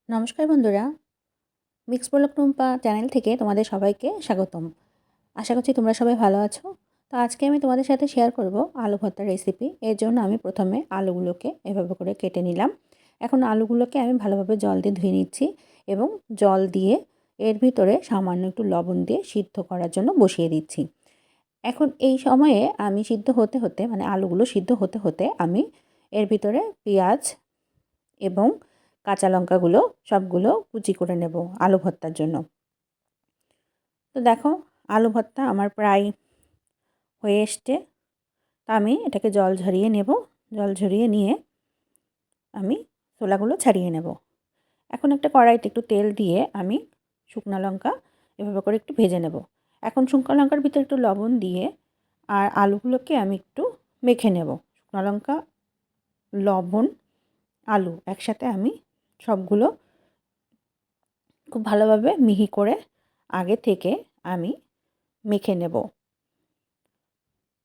নমস্কার বন্ধুরা, mixedvlogtumpa channel থেকে তোমাদের সবাইকে স্বাগতম। আশা করছি তোমরা সবাই ভালো আছো। তো আজকে আমি তোমাদের সাথে শেয়ার করব আলু ভর্তার রেসিপি। এর জন্য আমি প্রথমে আলুগুলোকে এভাবে করে কেটে নিলাম। এখন আলুগুলোকে আমি ভালোভাবে জল দিয়ে ধুয়ে নিচ্ছি এবং জল দিয়ে এর ভিতরে সামান্য একটু লবণ দিয়ে সিদ্ধ করার জন্য বসিয়ে দিচ্ছি। এখন এই সময়ে আমি সিদ্ধ হতে হতে মানে আলুগুলো সিদ্ধ হতে হতে আমি এর ভিতরে পেঁয়াজ এবং কাঁচা লঙ্কাগুলো সবগুলো কুচি করে নেব আলু ভর্তার জন্য। তো দেখো আলু ভর্তা আমার প্রায় হয়ে এসছে। তা আমি এটাকে জল ঝরিয়ে নেব। জল ঝরিয়ে নিয়ে আমি ছোলাগুলো ছাড়িয়ে নেব। এখন একটা কড়াইতে একটু তেল দিয়ে আমি শুকনো লঙ্কা এভাবে করে একটু ভেজে নেব। এখন শুকনো লঙ্কার ভিতরে একটু লবণ দিয়ে আর আলুগুলোকে আমি একটু মেখে নেব। শুকনো লঙ্কা, লবণ, আলু একসাথে আমি সবগুলো খুব ভালোভাবে মিহি করে আগে থেকে আমি মেখে নেব।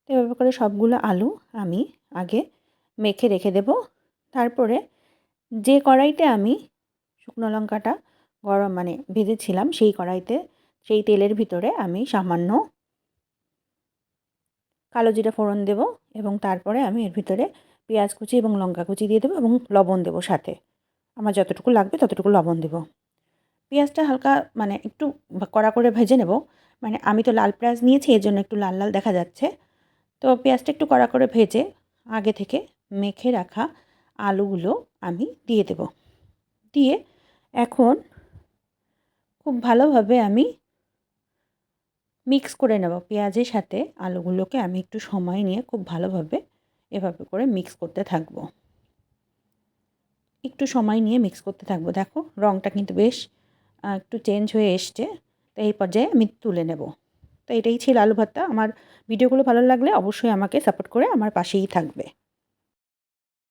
তো এভাবে করে সবগুলো আলু আমি আগে মেখে রেখে দেব। তারপরে যে কড়াইতে আমি শুকনো লঙ্কাটা ভেজেছিলাম সেই কড়াইতে সেই তেলের ভিতরে আমি সামান্য কালো জিরা ফোড়ন দেব এবং তারপরে আমি এর ভিতরে পেঁয়াজ কুচি এবং লঙ্কা কুচি দিয়ে দেবো এবং লবণ দেব সাথে। আমার যতটুকু লাগবে ততটুকু লবণ দেব। পেঁয়াজটা হালকা একটু কড়া করে ভেজে নেব। আমি তো লাল পেঁয়াজ নিয়েছি, এর জন্য একটু লাল লাল দেখা যাচ্ছে। তো পেঁয়াজটা একটু কড়া করে ভেজে আগে থেকে মেখে রাখা আলুগুলো আমি দিয়ে দেব। দিয়ে এখন খুব ভালোভাবে আমি মিক্স করে নেব। পেঁয়াজের সাথে আলুগুলোকে আমি একটু সময় নিয়ে খুব ভালোভাবে এভাবে করে মিক্স করতে থাকবো। একটু সময় নিয়ে মিক্স করতে থাকবো। দেখো রঙটা কিন্তু বেশ একটু চেঞ্জ হয়ে এসছে। তো এই পর্যায়ে আমি তুলে নেব। তো এটাই ছিল আলু ভর্তা। আমার ভিডিওগুলো ভালো লাগলে অবশ্যই আমাকে সাপোর্ট করে আমার পাশেই থাকবে।